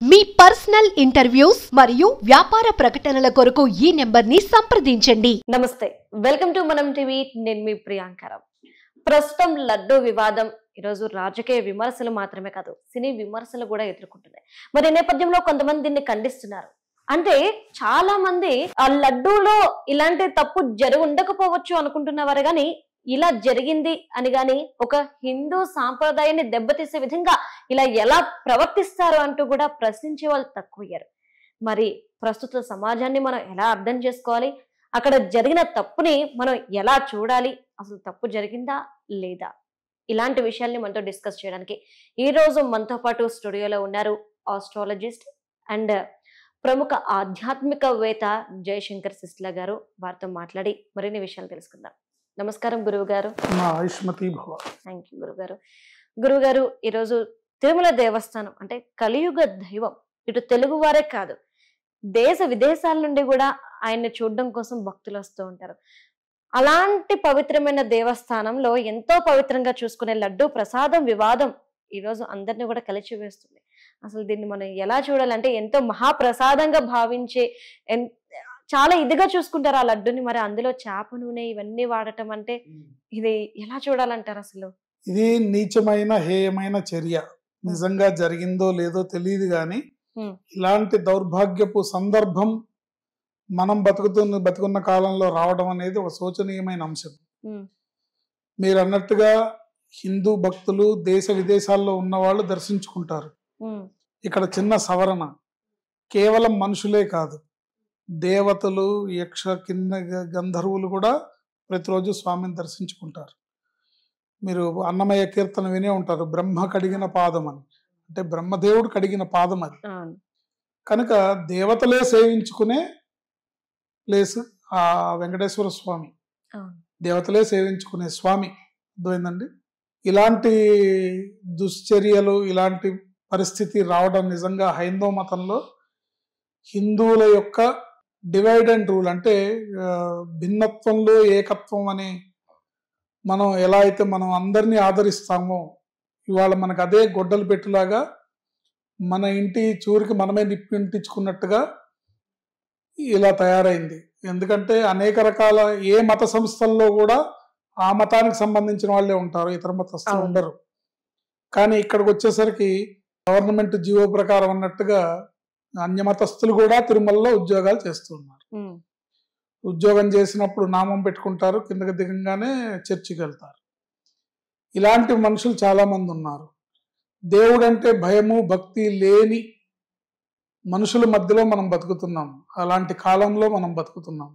మీ personal interviews మరియు వ్యాపార ప్రకటనల కొరకు ఈ నెంబర్ని సంప్రదించండి. నమస్తే, వెల్కమ్ టు మనం టీవీ. నేను మీ ప్రియాంకరం. ప్రస్తుతం లడ్డూ వివాదం ఈరోజు రాజకీయ విమర్శలు మాత్రమే కాదు, సినీ విమర్శలు కూడా ఎదుర్కొంటున్నాయి. మరి ఈ నేపథ్యంలో కొంతమంది దీన్ని ఖండిస్తున్నారు. అంటే చాలా మంది ఆ లడ్డూలో ఇలాంటి తప్పు జరిగి ఉండకపోవచ్చు అనుకుంటున్నవారు, కానీ ఇలా జరిగింది అని గాని ఒక హిందూ సాంప్రదాయాన్ని దెబ్బతీసే విధంగా ఇలా ఎలా ప్రవర్తిస్తారు అంటూ కూడా ప్రశ్నించే వాళ్ళు తక్కువయ్యారు. మరి ప్రస్తుత సమాజాన్ని మనం ఎలా అర్థం చేసుకోవాలి, అక్కడ జరిగిన తప్పుని మనం ఎలా చూడాలి, అసలు తప్పు జరిగిందా లేదా, ఇలాంటి విషయాల్ని మనతో డిస్కస్ చేయడానికి ఈ రోజు మనతో పాటు స్టూడియోలో ఉన్నారు ఆస్ట్రాలజిస్ట్ అండ్ ప్రముఖ ఆధ్యాత్మికవేత్త జయశంకర్ సిస్లా గారు. వారితో మాట్లాడి మరిన్ని విషయాలు తెలుసుకుందాం. నమస్కారం గురువు గారు. థ్యాంక్ యూ గురుగారు. గురుగారు, ఈరోజు తిరుమల దేవస్థానం అంటే కలియుగ దైవం, ఇటు తెలుగు వారే కాదు దేశ విదేశాల నుండి కూడా ఆయన్ని చూడడం కోసం భక్తులు వస్తూ ఉంటారు. అలాంటి పవిత్రమైన దేవస్థానంలో ఎంతో పవిత్రంగా చూసుకునే లడ్డూ ప్రసాదం వివాదం ఈరోజు అందరినీ కూడా కలిసి వేస్తుంది. అసలు దీన్ని మనం ఎలా చూడాలంటే ఎంతో మహాప్రసాదంగా భావించే చాలా ఇదిగా చూసుకుంటారు ఆ లడ్డుని. మరి అందులో చేప నూనె ఇవన్నీ వాడటం అంటే ఇది ఎలా చూడాలంటారు? అసలు ఇది నీచమైన హేయమైన చర్య. నిజంగా జరిగిందో లేదో తెలియదు, కానీ ఇలాంటి దౌర్భాగ్యపు సందర్భం మనం బతుకున్న కాలంలో రావడం అనేది ఒక శోచనీయమైన అంశం. మీరు అన్నట్టుగా హిందూ భక్తులు దేశ విదేశాల్లో ఉన్న వాళ్ళు దర్శించుకుంటారు. ఇక్కడ చిన్న సవరణ, కేవలం మనుషులే కాదు, దేవతలు, యక్ష, కింద గంధర్వులు కూడా ప్రతిరోజు స్వామిని దర్శించుకుంటారు. మీరు అన్నమయ్య కీర్తన వినే ఉంటారు, బ్రహ్మ కడిగిన పాదం అని. అంటే బ్రహ్మదేవుడు కడిగిన పాదం అది. కనుక దేవతలే సేవించుకునే ప్లేస్ ఆ వెంకటేశ్వర స్వామి, దేవతలే సేవించుకునే స్వామి. అర్థమైందండి? ఇలాంటి దుశ్చర్యలు, ఇలాంటి పరిస్థితి రావడం నిజంగా హైందవ మతంలో హిందువుల యొక్క డివైడ్ అండ్ రూల్, అంటే భిన్నత్వంలో ఏకత్వం అని మనం ఎలా అయితే మనం అందరినీ ఆదరిస్తామో, ఇవాళ మనకు అదే గొడ్డలు పెట్టులాగా మన ఇంటి చూరికి మనమే నిప్పింటించుకున్నట్టుగా ఇలా తయారైంది. ఎందుకంటే అనేక రకాల ఏ మత సంస్థల్లో కూడా ఆ మతానికి సంబంధించిన వాళ్ళే ఉంటారు, ఇతర మతస్థులు ఉండరు. కానీ ఇక్కడికి వచ్చేసరికి గవర్నమెంట్ జీవో ప్రకారం అన్నట్టుగా అన్యమతస్థులు కూడా తిరుమలలో ఉద్యోగాలు చేస్తున్నారు. ఉద్యోగం చేసినప్పుడు నామం పెట్టుకుంటారు, కిందకి దిగంగానే చర్చికి వెళ్తారు. ఇలాంటి మనుషులు చాలా మంది ఉన్నారు. దేవుడు అంటే భయము భక్తి లేని మనుషుల మధ్యలో మనం బతుకుతున్నాం. అలాంటి కాలంలో మనం బతుకుతున్నాం.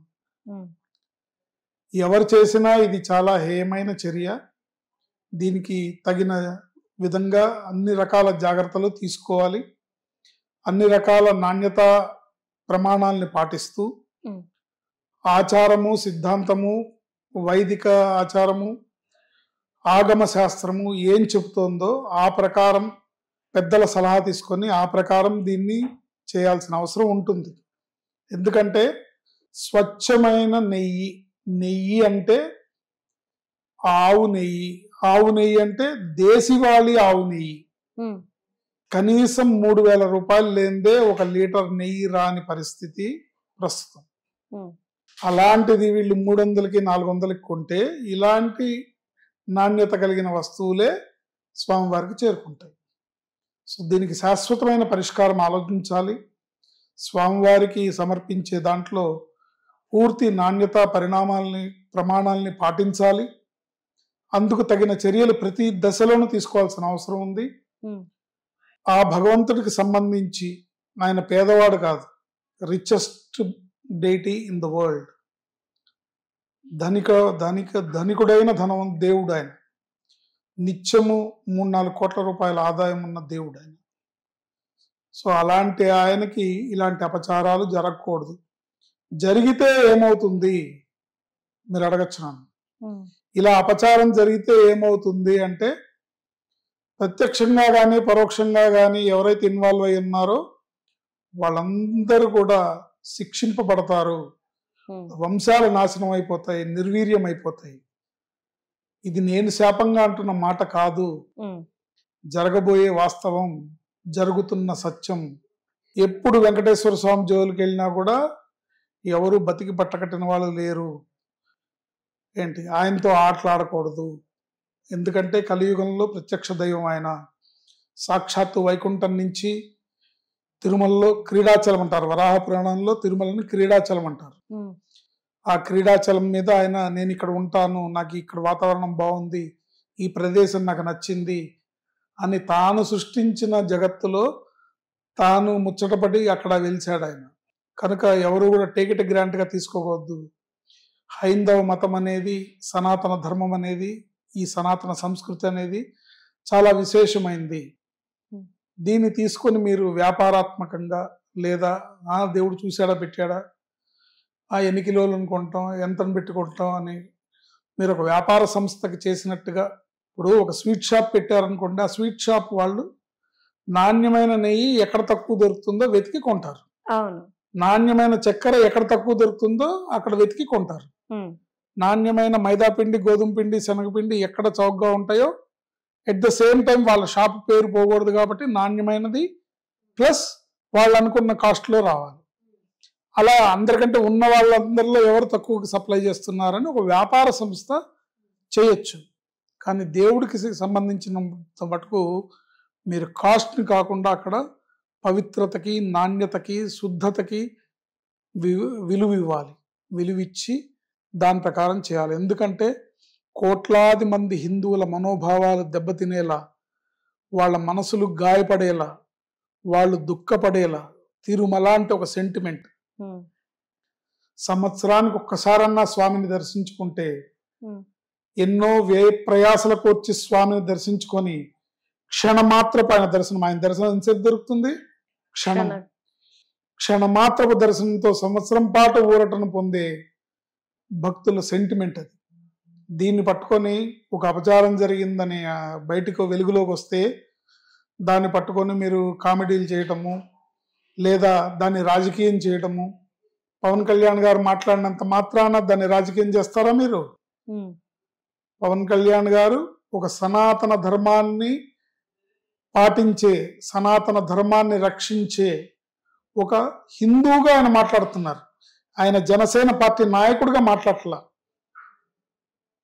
ఎవరు చేసినా ఇది చాలా హేయమైన చర్య. దీనికి తగిన విధంగా అన్ని రకాల జాగ్రత్తలు తీసుకోవాలి. అన్ని రకాల నాణ్యత ప్రమాణాలని పాటిస్తూ ఆచారము, సిద్ధాంతము, వైదిక ఆచారము, ఆగమ శాస్త్రము ఏం చెబుతోందో ఆ ప్రకారం పెద్దల సలహా తీసుకొని ఆ ప్రకారం దీన్ని చేయాల్సిన అవసరం ఉంటుంది. ఎందుకంటే స్వచ్ఛమైన నెయ్యి, నెయ్యి అంటే ఆవు నెయ్యి, ఆవు నెయ్యి అంటే దేశీవాళీ ఆవు నెయ్యి. కనీసం 3,000 రూపాయలు లేనిదే 1 లీటర్ నెయ్యి రాని పరిస్థితి ప్రస్తుతం. అలాంటిది వీళ్ళు 300కి 400కి కొంటే ఇలాంటి నాణ్యత కలిగిన వస్తువులే స్వామివారికి చేరుకుంటాయి. సో దీనికి శాశ్వతమైన పరిష్కారం ఆలోచించాలి. స్వామివారికి సమర్పించే దాంట్లో పూర్తి నాణ్యత ప్రమాణాలని పాటించాలి. అందుకు తగిన చర్యలు ప్రతి దశలోనూ తీసుకోవాల్సిన అవసరం ఉంది. ఆ భగవంతుడికి సంబంధించి ఆయన పేదవాడు కాదు, richest deity in the world. ధనికుడైన దేవుడు ఆయన. నిత్యము 3-4 కోట్ల రూపాయల ఆదాయం ఉన్న దేవుడు ఆయన. సో అలాంటి ఆయనకి ఇలాంటి అపచారాలు జరగకూడదు. జరిగితే ఏమవుతుంది మీరు అడగచ్చు నన్ను. ఇలా అపచారం జరిగితే ఏమవుతుంది అంటే, ప్రత్యక్షంగా కానీ పరోక్షంగా కానీ ఎవరైతే ఇన్వాల్వ్ అయి ఉన్నారో వాళ్ళందరూ కూడా శిక్షింపబడతారు. వంశాలు నాశనం అయిపోతాయి, నిర్వీర్యం అయిపోతాయి. ఇది నేను శాపంగా అంటున్న మాట కాదు, జరగబోయే వాస్తవం, జరుగుతున్న సత్యం. ఎప్పుడు వెంకటేశ్వర స్వామి జోలికి వెళ్ళినా కూడా ఎవరు బతికి పట్టకట్టిన వాళ్ళు లేరు. ఏంటి, ఆయనతో ఆటలాడకూడదు, ఎందుకంటే కలియుగంలో ప్రత్యక్ష దైవం ఆయన. సాక్షాత్తు వైకుంఠం నుంచి తిరుమలలో క్రీడాచలం అంటారు, వరాహ పురాణంలో తిరుమలని క్రీడాచలం అంటారు. ఆ క్రీడాచలం మీద ఆయన నేను ఇక్కడ ఉంటాను, నాకు ఇక్కడ వాతావరణం బాగుంది, ఈ ప్రదేశం నాకు నచ్చింది అని తాను సృష్టించిన జగత్తులో తాను ముచ్చటపడి అక్కడ వెలిచాడు ఆయన. కనుక ఎవరు కూడా టేక్ ఇట్ గ్రాంట్గా తీసుకోవద్దు. హైందవ మతం అనేది, సనాతన ధర్మం అనేది, ఈ సనాతన సంస్కృతి అనేది చాలా విశేషమైంది. దీన్ని తీసుకొని మీరు వ్యాపారాత్మకంగా లేదా దేవుడు చూశాడా పెట్టాడా, ఎన్ని కిలోలను కొంటాం, ఎంతను పెట్టుకుంటాం అని మీరు ఒక వ్యాపార సంస్థకి చేసినట్టుగా, ఇప్పుడు ఒక స్వీట్ షాప్ పెట్టారనుకోండి, ఆ స్వీట్ షాప్ వాళ్ళు నాణ్యమైన నెయ్యి ఎక్కడ తక్కువ దొరుకుతుందో వెతికి కొంటారు. నాణ్యమైన చక్కెర ఎక్కడ తక్కువ దొరుకుతుందో అక్కడ వెతికి కొంటారు. నాణ్యమైన మైదా పిండి, గోధుమ పిండి, శనగపిండి ఎక్కడ చౌకగా ఉంటాయో ఎట్ ద సేమ్ టైం వాళ్ళ షాప్ పేరు పోకూడదు కాబట్టి నాణ్యమైనది ప్లస్ వాళ్ళు అనుకున్న కాస్ట్లో రావాలి. అలా అందరికంటే ఉన్న వాళ్ళందరిలో ఎవరు తక్కువకి సప్లై చేస్తున్నారని ఒక వ్యాపార సంస్థ చేయొచ్చు. కానీ దేవుడికి సంబంధించిన మటుకు మీరు కాస్ట్ని కాకుండా అక్కడ పవిత్రతకి, నాణ్యతకి, శుద్ధతకి విలువ ఇవ్వాలి. విలువిచ్చి దాని ప్రకారం చేయాలి. ఎందుకంటే కోట్లాది మంది హిందువుల మనోభావాలు దెబ్బతినేలా, వాళ్ళ మనసులు గాయపడేలా, వాళ్ళు దుఃఖపడేలా తిరుమల అంటే ఒక సెంటిమెంట్. సంవత్సరానికి ఒక్కసారన్నా స్వామిని దర్శించుకుంటే, ఎన్నో వ్యయ ప్రయాసలకు వచ్చి స్వామిని దర్శించుకొని క్షణమాత్రపు ఆయన దర్శనం, ఆయన దర్శనం ఎంతసేపు దొరుకుతుంది? క్షణమాత్రపు దర్శనంతో సంవత్సరం పాటు ఊరటను పొందే భక్తుల సెంటిమెంట్ అది. దీన్ని పట్టుకొని ఒక అపచారం జరిగిందని బయటకు వెలుగులోకి వస్తే దాన్ని పట్టుకొని మీరు కామెడీలు చేయటము లేదా దాన్ని రాజకీయం చేయటము. పవన్ కళ్యాణ్ గారు మాట్లాడినంత మాత్రాన దాన్ని రాజకీయం చేస్తారా మీరు? పవన్ కళ్యాణ్ గారు ఒక సనాతన ధర్మాన్ని పాటించే, సనాతన ధర్మాన్ని రక్షించే ఒక హిందువుగా ఆయన మాట్లాడుతున్నారు. ఆయన జనసేన పార్టీ నాయకుడిగా మాట్లాడట్లా.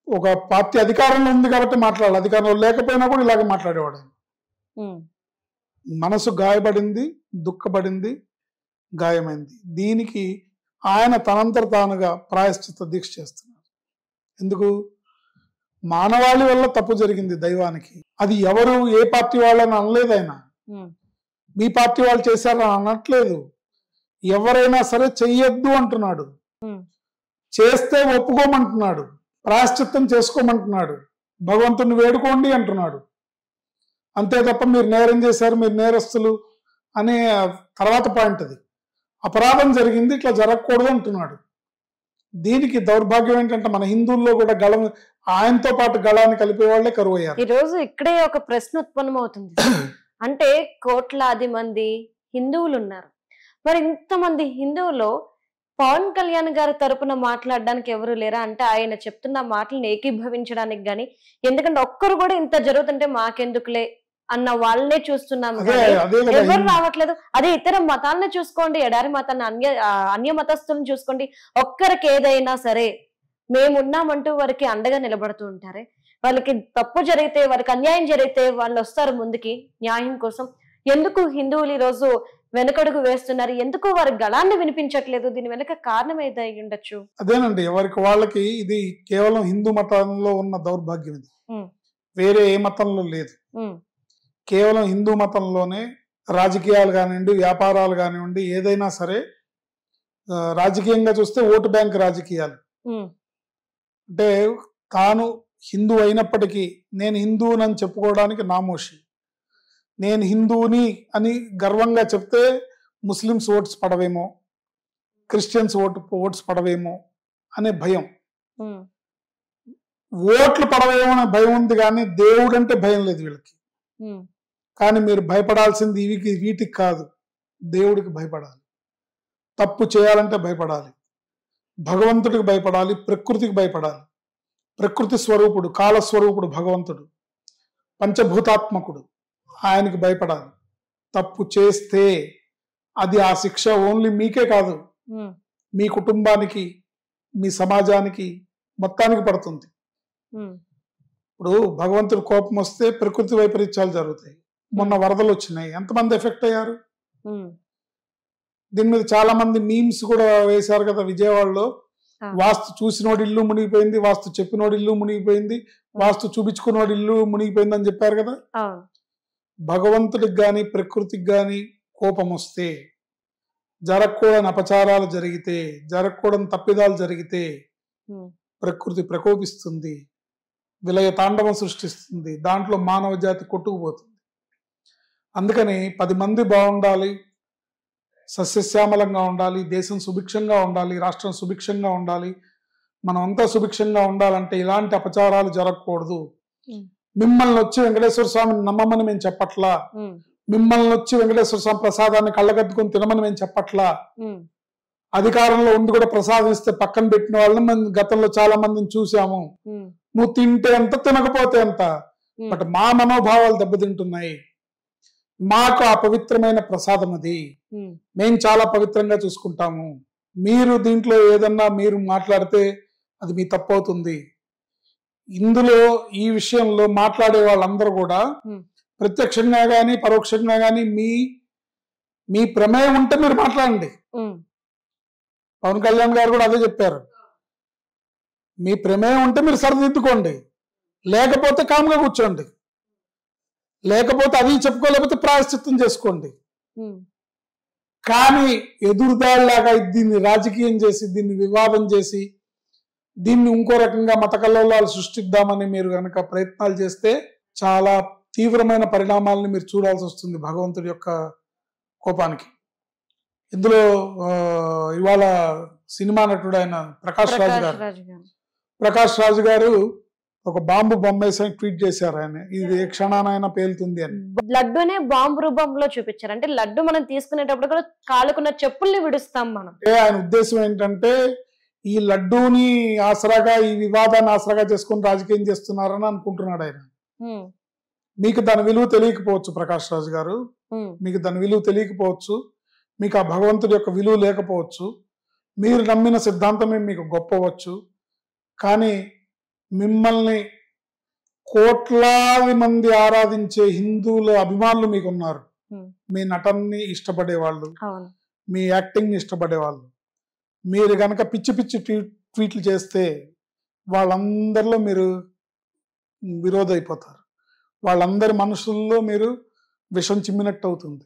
ఒక పార్టీ అధికారంలో ఉంది కాబట్టి మాట్లాడాలి, అధికారంలో లేకపోయినా కూడా ఇలాగ మాట్లాడేవాడు ఆయన. మనసు గాయపడింది, దుఃఖపడింది, గాయమైంది. దీనికి ఆయన తనంతట తానుగా ప్రాయశ్చిత్త దీక్ష చేస్తున్నారు. ఎందుకు? మానవాళి వల్ల తప్పు జరిగింది దైవానికి. అది ఎవరు ఏ పార్టీ వాళ్ళని అనలేదు ఆయన. మీ పార్టీ వాళ్ళు చేశారని అనట్లేదు. ఎవరైనా సరే చెయ్యొద్దు అంటున్నాడు, చేస్తే ఒప్పుకోమంటున్నాడు, ప్రాయశ్చిత్తం చేసుకోమంటున్నాడు, భగవంతుని వేడుకోండి అంటున్నాడు. అంతే తప్ప మీరు నేరం చేశారు, మీరు నేరస్తులు అనే తర్వాత పాయింట్ అది. అపరాధం జరిగింది, ఇట్లా జరగకూడదు అంటున్నాడు. దీనికి దౌర్భాగ్యం ఏంటంటే మన హిందువుల్లో కూడా గళం, ఆయనతో పాటు గళాన్ని కలిపే వాళ్లే కరువు అయ్యారు. ఈ రోజు ఇక్కడే ఒక ప్రశ్న ఉత్పన్నమవుతుంది. అంటే కోట్లాది మంది హిందువులు ఉన్నారు, మరి ఇంతమంది హిందువులో పవన్ కళ్యాణ్ గారి తరపున మాట్లాడడానికి ఎవరు లేరా? అంటే ఆయన చెప్తున్న మాటలను ఏకీభవించడానికి గాని, ఎందుకంటే ఒక్కరు కూడా ఇంత జరుగుతుంటే మాకెందుకులే అన్న వాళ్ళనే చూస్తున్నాము, ఎవరు రావట్లేదు. అదే ఇతర మతాలను చూసుకోండి, ఎడారి మతాన్ని, అన్య మతస్థులను చూసుకోండి, ఒక్కరికి ఏదైనా సరే మేమున్నామంటూ వారికి అండగా నిలబడుతూ ఉంటారే. వాళ్ళకి తప్పు జరిగితే, వారికి అన్యాయం జరిగితే వాళ్ళు వస్తారు ముందుకి న్యాయం కోసం. ఎందుకు హిందువులు ఈ రోజు వెనకడుగు వేస్తున్నారు? ఎందుకు వారి గళాన్ని వినిపించట్లేదు? దీని వెనక కారణం ఏదై ఉండొచ్చు? అదేనండి, ఎవరికి వాళ్ళకి ఇది కేవలం హిందూ మతంలో ఉన్న దౌర్భాగ్యం. ఇది వేరే ఏ మతంలో లేదు. కేవలం హిందూ మతంలోనే రాజకీయాలు కానివ్వండి, వ్యాపారాలు కానివ్వండి, ఏదైనా సరే రాజకీయంగా చూస్తే ఓటు బ్యాంక్ రాజకీయాలు. అంటే తాను హిందూ అయినప్పటికీ నేను హిందువునని చెప్పుకోవడానికి నామోషి, నేను హిందువుని అని గర్వంగా చెప్తే ముస్లిమ్స్ ఓట్స్ పడవేమో, క్రిస్టియన్స్ ఓట్స్ పడవేమో అనే భయం. ఓట్లు పడవేమో అనే భయం ఉంది, కానీ దేవుడు అంటే భయం లేదు వీళ్ళకి. కానీ మీరు భయపడాల్సింది వీటికి కాదు, దేవుడికి భయపడాలి. తప్పు చేయాలంటే భయపడాలి, భగవంతుడికి భయపడాలి, ప్రకృతికి భయపడాలి. ప్రకృతి స్వరూపుడు, కాలస్వరూపుడు భగవంతుడు, పంచభూతాత్మకుడు, ఆయనకి భయపడాలి. తప్పు చేస్తే అది ఆ శిక్ష ఓన్లీ మీకే కాదు, మీ కుటుంబానికి, మీ సమాజానికి మొత్తానికి పడుతుంది. ఇప్పుడు భగవంతుడి కోపం వస్తే ప్రకృతి వైపరీత్యాలు జరుగుతాయి. మొన్న వరదలు వచ్చినాయి, ఎంతమంది ఎఫెక్ట్ అయ్యారు? దీని మీద చాలా మంది మీమ్స్ కూడా వేశారు కదా. విజయవాడలో వాస్తు చూసినోడి ఇల్లు మునిగిపోయింది, వాస్తు చెప్పినోడి ఇల్లు మునిగిపోయింది, వాస్తు చూపించుకున్నోడి ఇల్లు మునిగిపోయింది అని చెప్పారు కదా. భగవంతుడికి గాని ప్రకృతికి గాని కోపం వస్తే, జరగకూడని అపచారాలు జరిగితే, జరగకూడని తప్పిదాలు జరిగితే ప్రకృతి ప్రకోపిస్తుంది, విలయ తాండవం సృష్టిస్తుంది, దాంట్లో మానవ జాతి కొట్టుకుపోతుంది. అందుకని 10 మంది బాగుండాలి, సస్యశ్యామలంగా ఉండాలి, దేశం సుభిక్షంగా ఉండాలి, రాష్ట్రం సుభిక్షంగా ఉండాలి, మనం అంతా సుభిక్షంగా ఉండాలంటే ఇలాంటి అపచారాలు జరగకూడదు. మిమ్మల్ని వచ్చి వెంకటేశ్వర స్వామిని నమ్మమని మేము చెప్పట్లా, మిమ్మల్ని వచ్చి వెంకటేశ్వర స్వామి ప్రసాదాన్ని కళ్ళగద్దుకొని తినమని మేము చెప్పట్లా. అధికారంలో ఉండి కూడా ప్రసాదం ఇస్తే పక్కన పెట్టిన వాళ్ళని మనం గతంలో చాలా మందిని చూసాము. నువ్వు తింటే ఎంత తినకపోతే ఎంత, బట్ మా మనోభావాలు దెబ్బతింటున్నాయి. మాకు ఆ పవిత్రమైన ప్రసాదం అది, మేము చాలా పవిత్రంగా చూసుకుంటాము. మీరు దీంట్లో ఏదన్నా మీరు మాట్లాడితే అది మీ తప్పు అవుతుంది. ఇందులో ఈ విషయంలో మాట్లాడే వాళ్ళందరూ కూడా ప్రత్యక్షంగా గాని పరోక్షంగా గాని మీ ప్రమేయం ఉంటే మీరు మాట్లాడండి. పవన్ కళ్యాణ్ గారు కూడా అదే చెప్పారు, మీ ప్రమేయం ఉంటే మీరు సరిదిద్దుకోండి, లేకపోతే కామ్గా కూర్చోండి, లేకపోతే అది చెప్పుకోలేకపోతే ప్రాయశ్చిత్తం చేసుకోండి. కానీ ఎదురుదాడిలాగా దీన్ని రాజకీయం చేసి, దీన్ని వివాదం చేసి, దీన్ని ఇంకో రకంగా మత కల్లోలాలు సృష్టిద్దామని మీరు కనుక ప్రయత్నాలు చేస్తే చాలా తీవ్రమైన పరిణామాలను మీరు చూడాల్సి వస్తుంది భగవంతుడి యొక్క కోపానికి. ఇందులో ఇవాళ సినిమా నటుడు ఆయన ప్రకాష్ రాజు గారు ఒక బాంబు బొమ్మేసి ట్వీట్ చేశారు. ఆయన ఇది ఏ క్షణానైనా పేలుతుంది అని. లడ్డూనే బాంబు రూపంలో చూపించారు. అంటే లడ్డు మనం తీసుకునేటప్పుడు కూడా కాలుకున్న చెప్పుల్ని విడుస్తాం మనం. ఆయన ఉద్దేశం ఏంటంటే ఈ లడ్డూని ఆసరాగా, ఈ వివాదాన్ని ఆసరాగా చేసుకుని రాజకీయం చేస్తున్నారని అనుకుంటున్నాడు ఆయన. మీకు దాని విలువ తెలియకపోవచ్చు ప్రకాష్ రాజు గారు, మీకు దాని విలువ తెలియకపోవచ్చు, మీకు ఆ భగవంతుడి యొక్క విలువ లేకపోవచ్చు, మీరు నమ్మిన సిద్ధాంతమే మీకు గొప్పవచ్చు. కానీ మిమ్మల్ని కోట్లాది మంది ఆరాధించే హిందువుల అభిమానులు మీకున్నారు. మీ నటనని ఇష్టపడేవాళ్ళు, మీ యాక్టింగ్ ని ఇష్టపడేవాళ్ళు. మీరు గనక పిచ్చి పిచ్చి ట్వీట్లు చేస్తే వాళ్ళందరిలో మీరు విరోధం అయిపోతారు. వాళ్ళందరి మనసుల్లో మీరు విషం చిమ్మినట్టు అవుతుంది,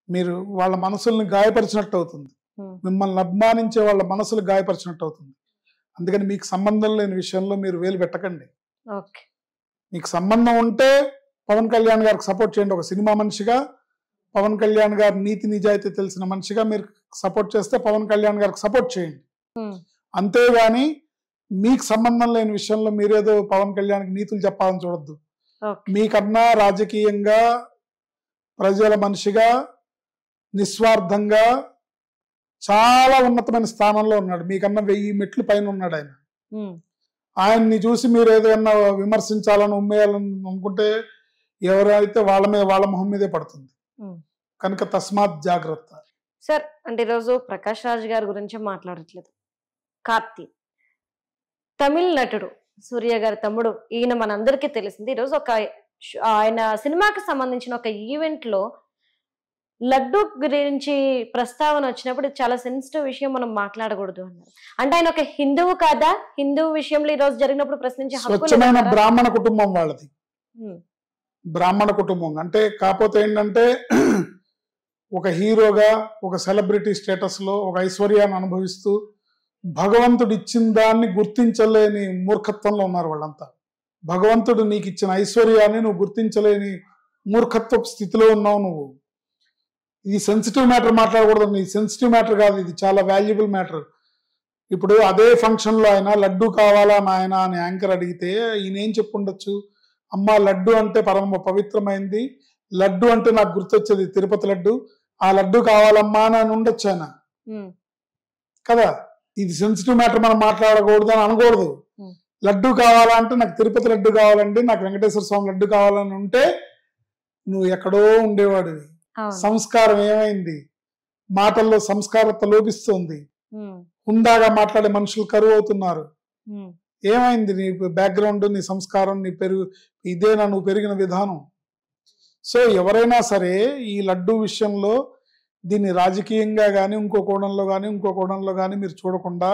మీరు వాళ్ళ మనసుల్ని గాయపరిచినట్టు అవుతుంది, మిమ్మల్ని అభిమానించే వాళ్ళ మనసులు గాయపరిచినట్టు అవుతుంది. అందుకని మీకు సంబంధం లేని విషయంలో మీరు వేలు పెట్టకండి. మీకు సంబంధం ఉంటే పవన్ కళ్యాణ్ గారికి సపోర్ట్ చేయండి. ఒక సినిమా మనిషిగా పవన్ కళ్యాణ్ గారి నీతి నిజాయితీ తెలిసిన మనిషిగా మీరు సపోర్ట్ చేస్తే పవన్ కళ్యాణ్ గారికి సపోర్ట్ చేయండి. అంతేగాని మీకు సంబంధం లేని విషయంలో మీరేదో పవన్ కళ్యాణ్కి నీతులు చెప్పాలని చూడొద్దు. మీకన్నా రాజకీయంగా, ప్రజల మనిషిగా, నిస్వార్థంగా చాలా ఉన్నతమైన స్థానంలో ఉన్నాడు. మీకన్నా 1000 మెట్లు పైన ఉన్నాడు ఆయన. ఆయన్ని చూసి మీరు ఏదైనా విమర్శించాలని, ఉమ్మేయాలని అనుకుంటే ఎవరైతే వాళ్ళ మీద, వాళ్ళ మొహం మీదే పడుతుంది. కనుక తస్మాత్ జాగ్రత్త. సార్, అంటే ఈరోజు ప్రకాష్ రాజ్ గారి గురించి మాట్లాడట్లేదు. కార్తీ తమిళ నటుడు, సూర్య గారి తమ్ముడు, ఈయన మనందరికీ తెలిసింది. ఈరోజు ఆయన సినిమాకి సంబంధించిన ఒక ఈవెంట్ లో లడ్డు గురించి ప్రస్తావన వచ్చినప్పుడు చాలా సెన్సిటివ్ విషయం, మనం మాట్లాడకూడదు అన్నారు. అంటే ఆయన ఒక హిందువు కాదా? హిందువు విషయంలో ఈ రోజు జరిగినప్పుడు ప్రశ్నించే స్వచ్ఛమైన బ్రాహ్మణ కుటుంబం వాళ్ళది. బ్రాహ్మణ కుటుంబం అంటే కాకపోతే ఏంటంటే ఒక హీరోగా, ఒక సెలబ్రిటీ స్టేటస్ లో, ఒక ఐశ్వర్యాన్ని అనుభవిస్తూ భగవంతుడు ఇచ్చిన దాన్ని గుర్తించలేని మూర్ఖత్వంలో ఉన్నారు వాళ్ళంతా. భగవంతుడు నీకు ఇచ్చిన ఐశ్వర్యాన్ని నువ్వు గుర్తించలేని మూర్ఖత్వపు స్థితిలో ఉన్నావు నువ్వు. ఇది సెన్సిటివ్ మ్యాటర్ మాట్లాడకూడదు. ఇది సెన్సిటివ్ మ్యాటర్ కాదు, ఇది చాలా వాల్యుబుల్ మ్యాటర్. ఇప్పుడు అదే ఫంక్షన్ లో ఆయన లడ్డు కావాలా నాయన అని యాంకర్ అడిగితే ఈయన ఏం చెప్పుండొచ్చు? అమ్మ, లడ్డు అంటే పరమ పవిత్రమైంది, లడ్డు అంటే నాకు గుర్తొచ్చేది తిరుపతి లడ్డు, ఆ లడ్డు కావాలమ్మా అని ఉండొచ్చు ఆయన కదా. ఇది సెన్సిటివ్ మ్యాటర్, మనం మాట్లాడకూడదు అని అనకూడదు. లడ్డు కావాలా అంటే నాకు తిరుపతి లడ్డు కావాలండి, నాకు వెంకటేశ్వర స్వామి లడ్డు కావాలని ఉంటే నువ్వు ఎక్కడో ఉండేవాడివి. సంస్కారం ఏమైంది? మాటల్లో సంస్కారత లోపిస్తుంది, హుందాగా మాట్లాడే మనుషులు కరువు అవుతున్నారు. ఏమైంది నీ బ్యాక్గ్రౌండ్, నీ సంస్కారం, నీ ఇదేనా నువ్వు పెరిగిన విధానం? సో ఎవరైనా సరే ఈ లడ్డు విషయంలో దీన్ని రాజకీయంగా కానీ ఇంకో కోణంలో కానీ మీరు చూడకుండా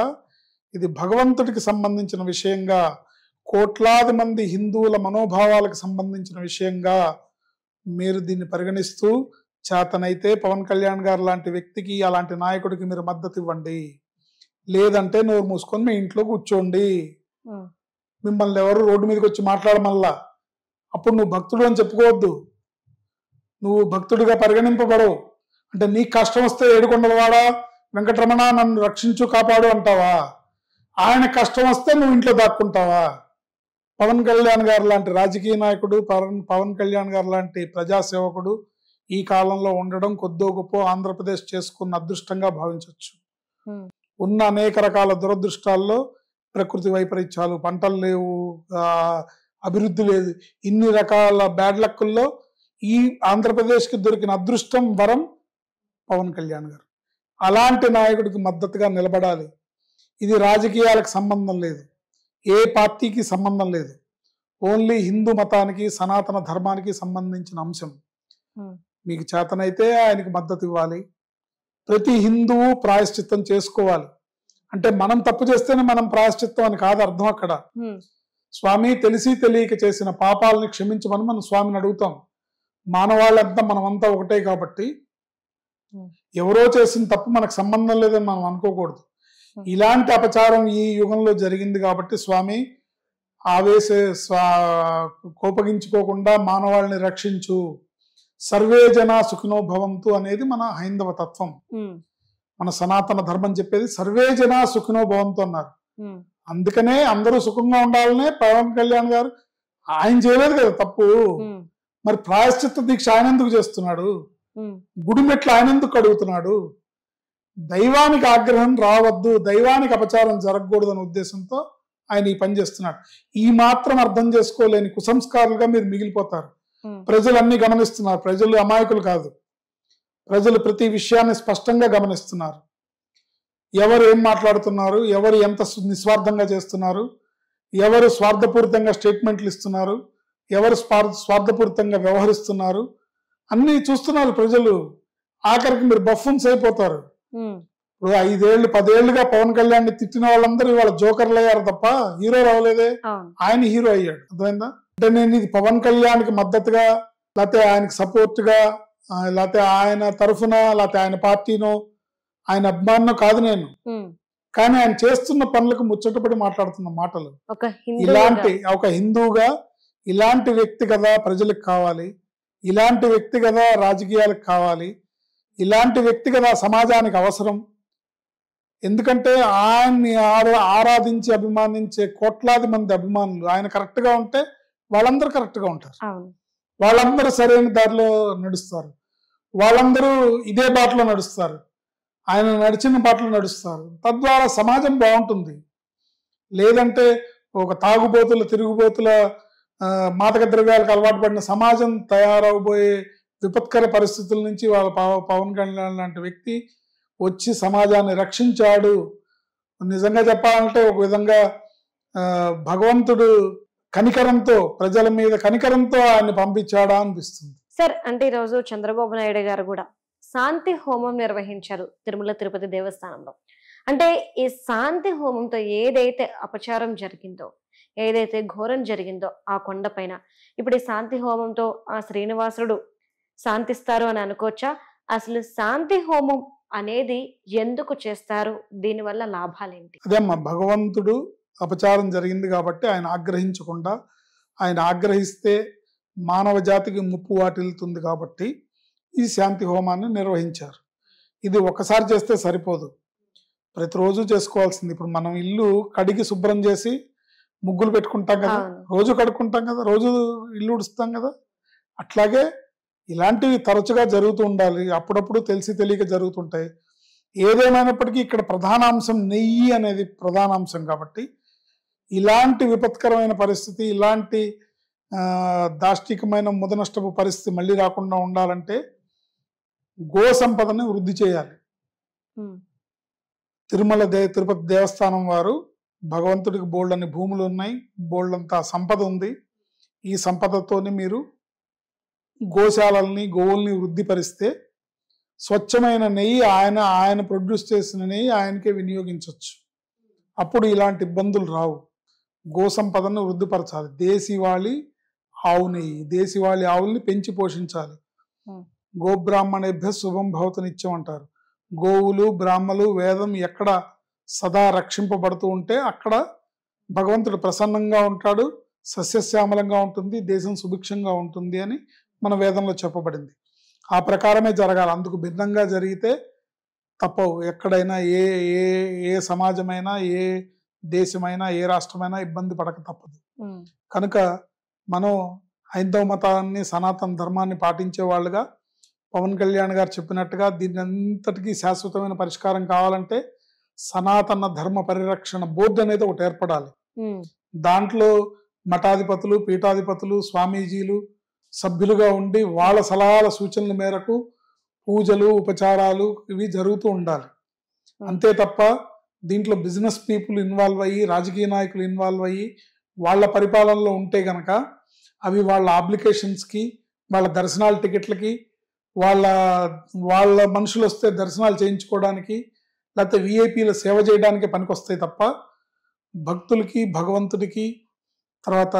ఇది భగవంతుడికి సంబంధించిన విషయంగా, కోట్లాది మంది హిందువుల మనోభావాలకు సంబంధించిన విషయంగా మీరు దీన్ని పరిగణిస్తూ చేతనైతే పవన్ కళ్యాణ్ గారు లాంటి వ్యక్తికి, అలాంటి నాయకుడికి మీరు మద్దతు ఇవ్వండి. లేదంటే నోరు మూసుకొని మీ ఇంట్లో కూర్చోండి. మిమ్మల్ని ఎవరు రోడ్డు మీదకి వచ్చి మాట్లాడమల్లా. అప్పుడు నువ్వు భక్తుడు అని చెప్పుకోవద్దు, నువ్వు భక్తుడిగా పరిగణింపబడవు. అంటే నీకు కష్టం వస్తే ఏడుకొండలవాడా వెంకటరమణ నన్ను రక్షించు కాపాడు అంటావా? ఆయన కష్టం వస్తే నువ్వు ఇంట్లో దాక్కుంటావా? పవన్ కళ్యాణ్ గారు లాంటి రాజకీయ నాయకుడు, పవన్ కళ్యాణ్ గారు లాంటి ప్రజాసేవకుడు ఈ కాలంలో ఉండడం కొద్దో గొప్ప ఆంధ్రప్రదేశ్ చేసుకున్న అదృష్టంగా భావించవచ్చు. ఉన్న అనేక రకాల దురదృష్టాల్లో ప్రకృతి వైపరీత్యాలు, పంటలు లేవు, అభివృద్ధి లేదు, ఇన్ని రకాల బ్యాడ్ లక్కుల్లో ఈ ఆంధ్రప్రదేశ్కి దొరికిన అదృష్టం, వరం పవన్ కళ్యాణ్ గారు. అలాంటి నాయకుడికి మద్దతుగా నిలబడాలి. ఇది రాజకీయాలకు సంబంధం లేదు, ఏ పార్టీకి సంబంధం లేదు, ఓన్లీ హిందూ మతానికి సనాతన ధర్మానికి సంబంధించిన అంశం. మీకు చేతనైతే ఆయనకి మద్దతు ఇవ్వాలి. ప్రతి హిందువు ప్రాయశ్చిత్తం చేసుకోవాలి. అంటే మనం తప్పు చేస్తేనే మనం ప్రాయశ్చిత్తం అని కాదు అర్థం. అక్కడ స్వామి తెలిసి తెలియక చేసిన పాపాలని క్షమించమని మనం స్వామిని అడుగుతాం. మానవాళ్ళంతా మనమంతా ఒకటే కాబట్టి ఎవరో చేసిన తప్పు మనకు సంబంధం లేదని మనం అనుకోకూడదు. ఇలాంటి అపచారం ఈ యుగంలో జరిగింది కాబట్టి స్వామి కోపగించుకోకుండా మానవాళ్ళని రక్షించు, సర్వే జన సుఖినో భవంతు అనేది మన హైందవ తత్వం. మన సనాతన ధర్మం చెప్పేది సర్వే జన సుఖినో భవంతు అన్నారు. అందుకనే అందరూ సుఖంగా ఉండాలనే పవన్ కళ్యాణ్ గారు, ఆయన చేయలేదు కదా తప్పు. మరి ప్రాయశ్చిత్త దీక్ష ఆయన ఎందుకు చేస్తున్నాడు? గుడి మెట్లు ఆయన ఎందుకు అడుగుతున్నాడు? దైవానికి ఆగ్రహం రావద్దు, దైవానికి అపచారం జరగకూడదు అనే ఉద్దేశంతో ఆయన ఈ పని చేస్తున్నాడు. ఈ మాత్రం అర్థం చేసుకోలేని కుసంస్కారులుగా మీరు మిగిలిపోతారు. ప్రజలు అన్ని గమనిస్తున్నారు. ప్రజలు అమాయకులు కాదు. ప్రజలు ప్రతి విషయాన్ని స్పష్టంగా గమనిస్తున్నారు. ఎవరు ఏం మాట్లాడుతున్నారు, ఎవరు ఎంత నిస్వార్థంగా చేస్తున్నారు, ఎవరు స్వార్థపూరితంగా స్టేట్మెంట్లు ఇస్తున్నారు, ఎవరు స్వార్థపూరితంగా వ్యవహరిస్తున్నారు అన్ని చూస్తున్నారు ప్రజలు. ఆఖరికి మీరు బఫ్ఫన్స్ అయిపోతారు. ఇప్పుడు 5 ఏళ్ళు 10 ఏళ్లుగా పవన్ కళ్యాణ్ తిట్టిన వాళ్ళందరూ ఇవాళ జోకర్లు అయ్యారు తప్ప హీరో రావలేదే. ఆయన హీరో అయ్యాడు. అర్థమైందా? అంటే నేను ఇది పవన్ కళ్యాణ్కి మద్దతుగా, లేకపోతే ఆయనకి సపోర్ట్ గా, లేకపోతే ఆయన తరఫున, లేకపోతే ఆయన పార్టీనో, ఆయన అభిమానో కాదు నేను. కానీ ఆయన చేస్తున్న పనులకు ముచ్చటపడి మాట్లాడుతున్న మాటలు, ఇలాంటి ఒక హిందువుగా ఇలాంటి వ్యక్తి కదా ప్రజలకు కావాలి, ఇలాంటి వ్యక్తి కదా రాజకీయాలకు కావాలి, ఇలాంటి వ్యక్తి కదా సమాజానికి అవసరం. ఎందుకంటే ఆయన్ని ఆరాధించి అభిమానించే కోట్లాది మంది అభిమానులు, ఆయన కరెక్ట్ గా ఉంటే వాళ్ళందరూ కరెక్ట్ గా ఉంటారు, వాళ్ళందరూ సరైన దారిలో నడుస్తారు, వాళ్ళందరూ ఇదే బాటలో నడుస్తారు, ఆయన నడిచిన బాటలో నడుస్తారు. తద్వారా సమాజం బాగుంటుంది. లేదంటే ఒక తాగుబోతుల తిరుగుబోతుల మాదక ద్రవ్యాలకు అలవాటు పడిన సమాజం తయారవబోయే విపత్కర పరిస్థితుల నుంచి వాళ్ళ పవన్ కళ్యాణ్ లాంటి వ్యక్తి వచ్చి సమాజాన్ని రక్షించాడు. నిజంగా చెప్పాలంటే ఒక విధంగా భగవంతుడు కనికరంతో, ప్రజల మీద కనికరంతో ఆయన్ని పంపించాడా అనిపిస్తుంది. సార్, అంటే ఈరోజు చంద్రబాబు నాయుడు గారు కూడా శాంతి హోమం నిర్వహించారు తిరుమల తిరుపతి దేవస్థానంలో. అంటే ఈ శాంతి హోమంతో ఏదైతే అపచారం జరిగిందో, ఏదైతే ఘోరం జరిగిందో ఆ కొండ పైన, ఇప్పుడు ఈ శాంతి హోమంతో ఆ శ్రీనివాసుడు శాంతిస్తారు అని అనుకోవచ్చా? అసలు శాంతి హోమం అనేది ఎందుకు చేస్తారు? దీనివల్ల లాభాలేంటి? అదేమ్మా, భగవంతుడు అపచారం జరిగింది కాబట్టి ఆయన ఆగ్రహించకుండా, ఆయన ఆగ్రహిస్తే మానవ జాతికి ముప్పు వాటిల్లుతుంది కాబట్టి ఈ శాంతి హోమాన్ని నిర్వహించారు. ఇది ఒక్కసారి చేస్తే సరిపోదు, ప్రతిరోజు చేసుకోవాల్సింది. ఇప్పుడు మనం ఇల్లు కడిగి శుభ్రం చేసి ముగ్గులు పెట్టుకుంటాం కదా, రోజు కడుక్కుంటాం కదా, రోజు ఇల్లు ఉడుస్తాం కదా, అట్లాగే ఇలాంటివి తరచుగా జరుగుతూ ఉండాలి. అప్పుడప్పుడు తెలిసి తెలియక జరుగుతుంటాయి. ఏదేమైనప్పటికీ ఇక్కడ ప్రధాన అంశం నెయ్యి అనేది ప్రధాన అంశం కాబట్టి ఇలాంటి విపత్కరమైన పరిస్థితి, ఇలాంటి దాష్టికమైన ముదనష్టపు పరిస్థితి మళ్ళీ రాకుండా ఉండాలంటే గో సంపదని వృద్ధి చేయాలి. తిరుపతి దేవస్థానం వారు భగవంతుడికి బోల్డని భూములు ఉన్నాయి, బోల్డంతా సంపద ఉంది. ఈ సంపదతోని మీరు గోశాలల్ని గోవుల్ని వృద్ధిపరిస్తే స్వచ్ఛమైన నెయ్యి ఆయన ప్రొడ్యూస్ చేసిన నెయ్యి ఆయనకే వినియోగించవచ్చు. అప్పుడు ఇలాంటి ఇబ్బందులు రావు. గో సంపదను వృద్ధిపరచాలి. దేశీవాళి ఆవు నెయ్యి, దేశీవాళి ఆవుల్ని పెంచి పోషించాలి. గోబ్రాహ్మణేభ్య శుభం భవతు నిత్యం అంటారు. గోవులు బ్రాహ్మలు వేదం ఎక్కడ సదా రక్షింపబడుతూ ఉంటే అక్కడ భగవంతుడు ప్రసన్నంగా ఉంటాడు, సస్యశ్యామలంగా ఉంటుంది, దేశం సుభిక్షంగా ఉంటుంది అని మన వేదంలో చెప్పబడింది. ఆ ప్రకారమే జరగాలి. అందుకు భిన్నంగా జరిగితే తప్పవు. ఎక్కడైనా ఏ ఏ ఏ సమాజమైనా ఏ దేశమైనా ఏ రాష్ట్రమైనా ఇబ్బంది పడక తప్పదు. కనుక మనం హైందవ మతాన్ని సనాతన ధర్మాన్ని పాటించే వాళ్ళుగా పవన్ కళ్యాణ్ గారు చెప్పినట్టుగా దీని అంతటికీ శాశ్వతమైన పరిష్కారం కావాలంటే సనాతన ధర్మ పరిరక్షణ బోర్డు అనేది ఒకటి ఏర్పడాలి. దాంట్లో మఠాధిపతులు పీఠాధిపతులు స్వామీజీలు సభ్యులుగా ఉండి వాళ్ళ సలహాల సూచనల మేరకు పూజలు ఉపచారాలు ఇవి జరుగుతూ ఉండాలి. అంతే తప్ప దీంట్లో బిజినెస్ పీపుల్ ఇన్వాల్వ్ అయ్యి రాజకీయ నాయకులు ఇన్వాల్వ్ అయ్యి వాళ్ళ పరిపాలనలో ఉంటే గనక అవి వాళ్ళ అప్లికేషన్స్కి వాళ్ళ దర్శనాల టికెట్లకి వాళ్ళ మనుషులు వస్తే దర్శనాలు చేయించుకోవడానికి లేకపోతే విఐపీల సేవ చేయడానికి పనికొస్తాయి తప్ప భక్తులకి భగవంతుడికి తర్వాత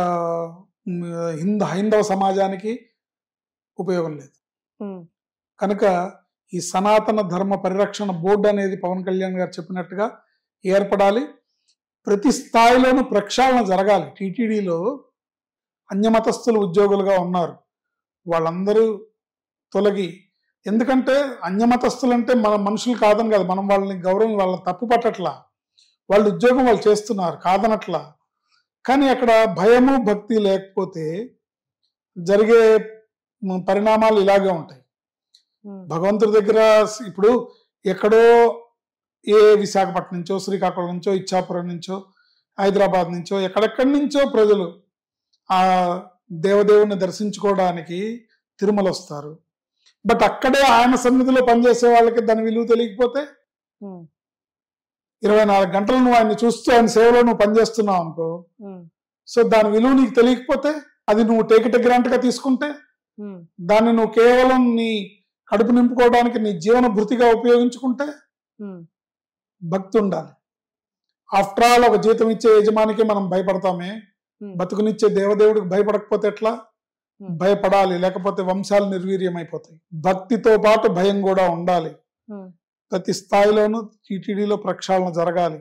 హైందవ సమాజానికి ఉపయోగం లేదు. కనుక ఈ సనాతన ధర్మ పరిరక్షణ బోర్డు అనేది పవన్ కళ్యాణ్ గారు చెప్పినట్టుగా ఏర్పడాలి. ప్రతి స్థాయిలోనూ ప్రక్షాళన జరగాలి. టీటీడీలో అన్యమతస్థులు ఉద్యోగులుగా ఉన్నారు, వాళ్ళందరూ తొలగి. ఎందుకంటే అన్యమతస్థులు అంటే మన మనుషులు కాదని కదా, మనం వాళ్ళని గౌరవం వాళ్ళని తప్పు పట్టట్లా, వాళ్ళ ఉద్యోగం వాళ్ళు చేస్తున్నారు కాదనట్లా. కానీ అక్కడ భయము భక్తి లేకపోతే జరిగే పరిణామాలు ఇలాగే ఉంటాయి. భగవంతుడి దగ్గర ఇప్పుడు ఎక్కడో ఏ విశాఖపట్నం నుంచో శ్రీకాకుళం నుంచో ఇచ్చాపురం నుంచో హైదరాబాద్ నుంచో ఎక్కడెక్కడి నుంచో ప్రజలు ఆ దేవదేవుని దర్శించుకోవడానికి తిరుమల వస్తారు. బట్ అక్కడే ఆయన సన్నిధిలో పనిచేసే వాళ్ళకి దాని విలువ తెలియకపోతే 24 గంటలు నువ్వు ఆయన్ని చూస్తూ ఆయన సేవలో నువ్వు పనిచేస్తున్నావు అనుకో, సో దాని విలువ నీకు తెలియకపోతే అది నువ్వు టేకిట గ్రాంట్ గా తీసుకుంటే దాన్ని నువ్వు కేవలం నీ కడుపు నింపుకోవడానికి నీ జీవన భృతిగా ఉపయోగించుకుంటే భక్తి ఉండాలి. ఆఫ్టర్ ఆల్ ఒక జీతం ఇచ్చే యజమానికి మనం భయపడతామే, బతుకునిచ్చే దేవదేవుడికి భయపడకపోతే ఎట్లా? భయపడాలి, లేకపోతే వంశాలు నిర్వీర్యమైపోతాయి. భక్తితో పాటు భయం కూడా ఉండాలి. ప్రతి స్థాయిలోనూ టీటీడీలో ప్రక్షాళన జరగాలి.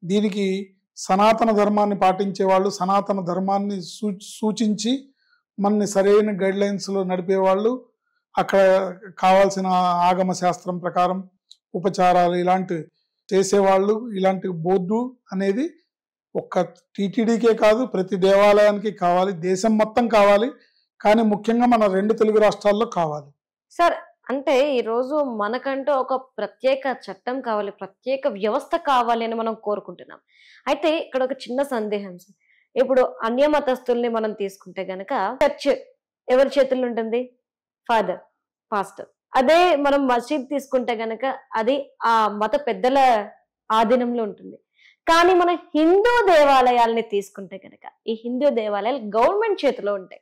దీనికి సనాతన ధర్మాన్ని పాటించే వాళ్ళు సనాతన ధర్మాన్ని సూచించి మనని సరైన గైడ్ లైన్స్ లో నడిపేవాళ్ళు, అక్కడ కావాల్సిన ఆగమ శాస్త్రం ప్రకారం ఉపచారాలు ఇలాంటి చేసేవాళ్ళు, ఇలాంటి బోర్డు అనేది ఒక్క టీటీడీకే కాదు ప్రతి దేవాలయానికి కావాలి, దేశం మొత్తం కావాలి. కానీ ముఖ్యంగా మన 2 తెలుగు రాష్ట్రాల్లో కావాలి. సార్, అంటే ఈ రోజు మనకంటూ ఒక ప్రత్యేక చట్టం కావాలి, ప్రత్యేక వ్యవస్థ కావాలి అని మనం కోరుకుంటున్నాం. అయితే ఇక్కడ ఒక చిన్న సందేహం సార్. ఇప్పుడు అన్యమతస్తుల్ని మనం తీసుకుంటే గనక చర్చ్ ఎవరి చేతుల్లో ఉంటుంది? Father, pastor. అదే మనం మసీద్ తీసుకుంటే గనక అది ఆ మత పెద్దల ఆధీనంలో ఉంటుంది. కానీ మనం హిందూ దేవాలయాల్ని తీసుకుంటే కనుక ఈ హిందూ దేవాలయాలు గవర్నమెంట్ చేతిలో ఉంటాయి.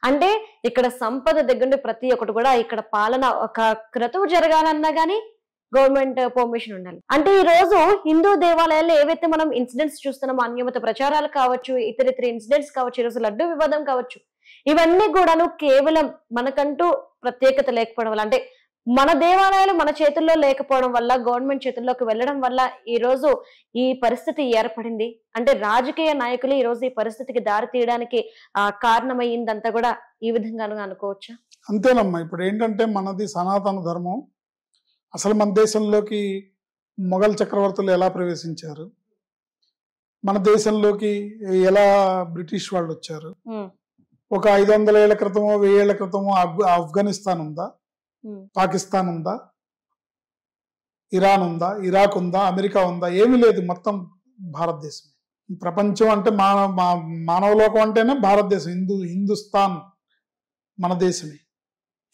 అంటే ఇక్కడ సంపద దగ్గర ప్రతి ఒక్కటి కూడా ఇక్కడ పాలన ఒక క్రతువు జరగాలన్నా గానీ గవర్నమెంట్ పర్మిషన్ ఉండాలి. అంటే ఈ రోజు హిందూ దేవాలయాల్లో ఏవైతే మనం ఇన్సిడెంట్స్ చూస్తున్నామో, అన్యమత ప్రచారాలు కావచ్చు, ఇతర ఇన్సిడెంట్స్ కావచ్చు, ఈ రోజు లడ్డు వివాదం కావచ్చు, ఇవన్నీ కూడాను కేవలం మనకంటూ ప్రత్యేకత లేకపోవడం వల్ల, అంటే మన దేవాలయాలు మన చేతుల్లో లేకపోవడం వల్ల, గవర్నమెంట్ చేతుల్లోకి వెళ్ళడం వల్ల ఈ రోజు ఈ పరిస్థితి ఏర్పడింది. అంటే రాజకీయ నాయకులు ఈ రోజు ఈ పరిస్థితికి దారి తీయడానికి కారణమయ్యిందంతా కూడా ఈ విధంగా అనుకోవచ్చా? అంతేనమ్మా. ఇప్పుడు ఏంటంటే మనది సనాతన ధర్మం. అసలు మన దేశంలోకి మొఘల్ చక్రవర్తులు ఎలా ప్రవేశించారు, మన దేశంలోకి ఎలా బ్రిటిష్ వాళ్ళు వచ్చారు, ఒక 500 ఏళ్ల క్రితమో 1000 ఏళ్ల క్రితమో ఆఫ్ఘనిస్తాన్ ఉందా, పాకిస్తాన్ ఉందా, ఇరాన్ ఉందా, ఇరాక్ ఉందా, అమెరికా ఉందా? ఏమీ లేదు, మొత్తం భారతదేశం. ప్రపంచం అంటే మానవలోకం అంటేనే భారతదేశం, హిందుస్థాన్ మన దేశమే.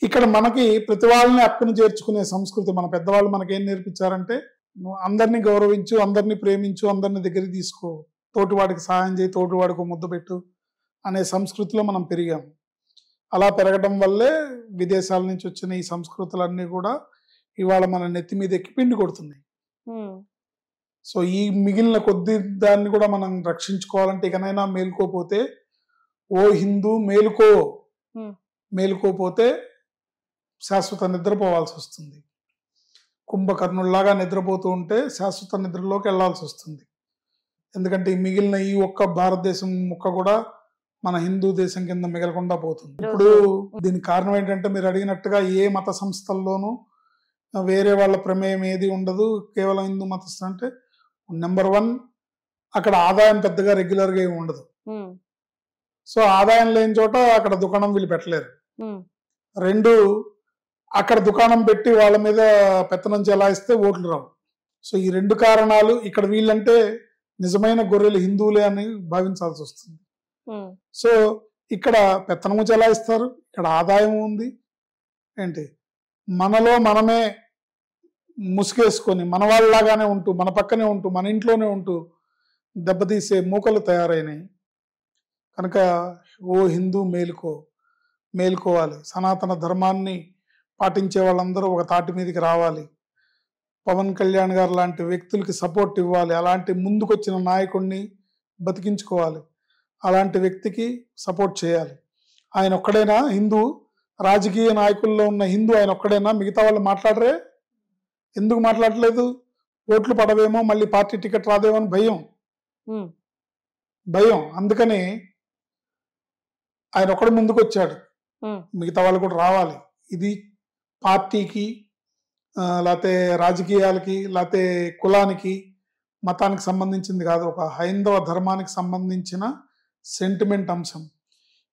ఇక్కడ మనకి ప్రతి వాళ్ళని అక్కును చేర్చుకునే సంస్కృతి మన పెద్దవాళ్ళు మనకేం నేర్పించారంటే, నువ్వు అందరినీ గౌరవించు, అందరినీ ప్రేమించు, అందరిని దగ్గరికి తీసుకో, తోటివాడికి సహాయం చేయి, తోటివాడికి ముద్ద పెట్టు అనే సంస్కృతిలో మనం పెరిగాము. అలా పెరగడం వల్లే విదేశాల నుంచి వచ్చిన ఈ సంస్కృతులన్నీ కూడా ఇవాళ మన నెత్తి మీద ఎక్కి పిండి కొడుతున్నాయి. సో ఈ మిగిలిన కొద్ది దాన్ని కూడా మనం రక్షించుకోవాలంటే ఇకనైనా మేలుకోపోతే, ఓ హిందూ మేలుకో, మేలుకోపోతే శాశ్వత నిద్రపోవాల్సి వస్తుంది. కుంభకర్ణుల్లాగా నిద్రపోతూ ఉంటే శాశ్వత నిద్రలోకి వెళ్లాల్సి వస్తుంది. ఎందుకంటే ఈ మిగిలిన ఈ ఒక్క భారతదేశం ముక్క కూడా మన హిందూ దేశం కింద మిగలకుండా పోతుంది. ఇప్పుడు దీనికి కారణం ఏంటంటే, మీరు అడిగినట్టుగా ఏ మత సంస్థల్లోనూ వేరే వాళ్ళ ప్రమేయం ఏది ఉండదు, కేవలం హిందూ మతస్థులు. అంటే నెంబర్ 1 అక్కడ ఆదాయం పెద్దగా రెగ్యులర్గా ఏమి ఉండదు. సో ఆదాయం లేని చోట అక్కడ దుకాణం వీళ్ళు పెట్టలేరు. 2 అక్కడ దుకాణం పెట్టి వాళ్ళ మీద పెత్తనం చెలాయిస్తే ఓట్లు రావు. సో ఈ 2 కారణాలు, ఇక్కడ వీళ్ళంటే నిజమైన గొర్రెలు హిందువులే అని భావించాల్సి వస్తుంది. సో ఇక్కడ పెత్తనము చెలాయిస్తారు, ఇక్కడ ఆదాయం ఉంది. ఏంటి మనలో మనమే ముసుగేసుకొని మన వాళ్ళలాగానే ఉంటూ, మన పక్కనే ఉంటూ, మన ఇంట్లోనే ఉంటూ దెబ్బతీసే మూకలు తయారైనాయి. కనుక ఓ హిందూ మేలుకో, మేలుకోవాలి. సనాతన ధర్మాన్ని పాటించే వాళ్ళందరూ ఒక తాటి మీదకి రావాలి. పవన్ కళ్యాణ్ గారు లాంటి వ్యక్తులకి సపోర్ట్ ఇవ్వాలి. అలాంటి ముందుకొచ్చిన నాయకుడిని బతికించుకోవాలి. అలాంటి వ్యక్తికి సపోర్ట్ చేయాలి. ఆయన ఒక్కడైనా హిందూ, రాజకీయ నాయకుల్లో ఉన్న హిందూ ఆయన ఒక్కడైనా? మిగతా వాళ్ళు మాట్లాడరే? ఎందుకు మాట్లాడలేదు? ఓట్లు పడవేమో, మళ్ళీ పార్టీ టికెట్ రాదేమో అని భయం. అందుకని ఆయన ఒక్కడు ముందుకు వచ్చాడు. మిగతా వాళ్ళు కూడా రావాలి. ఇది పార్టీకి, లేకపోతే రాజకీయాలకి, లేకపోతే కులానికి, మతానికి సంబంధించింది కాదు. ఒక హైందవ ధర్మానికి సంబంధించిన సెంటిమెంట్ అంశం.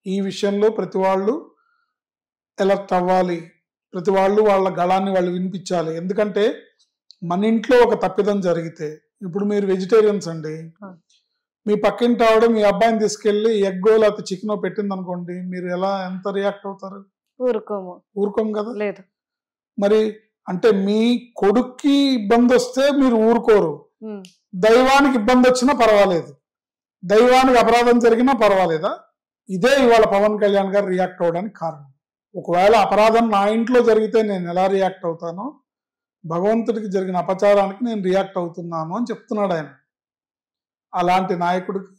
ఈ విషయంలో ప్రతి వాళ్ళు ఎలర్ట్ అవ్వాలి. ప్రతి వాళ్ళు వాళ్ళ గళాన్ని వాళ్ళు వినిపించాలి. ఎందుకంటే మన ఇంట్లో ఒక తప్పిదం జరిగితే, ఇప్పుడు మీరు వెజిటేరియన్స్ అండి, మీ పక్కింటి ఆవిడ మీ అబ్బాయిని తీసుకెళ్లి ఎగ్గో లేకపోతే చికెనో పెట్టింది అనుకోండి, మీరు ఎంత రియాక్ట్ అవుతారు? ఊరుకోము కదా. లేదు మరి. అంటే మీ కొడుక్కి ఇబ్బంది వస్తే మీరు ఊరుకోరు, దైవానికి ఇబ్బంది వచ్చినా పర్వాలేదు, దైవానికి అపరాధం జరిగినా పర్వాలేదా? ఇదే ఇవాళ పవన్ కళ్యాణ్ గారు రియాక్ట్ అవ్వడానికి కారణం. ఒకవేళ అపరాధం నా ఇంట్లో జరిగితే నేను ఎలా రియాక్ట్ అవుతానో, భగవంతుడికి జరిగిన అపచారానికి నేను రియాక్ట్ అవుతున్నాను అని చెప్తున్నాడు ఆయన. అలాంటి నాయకుడికి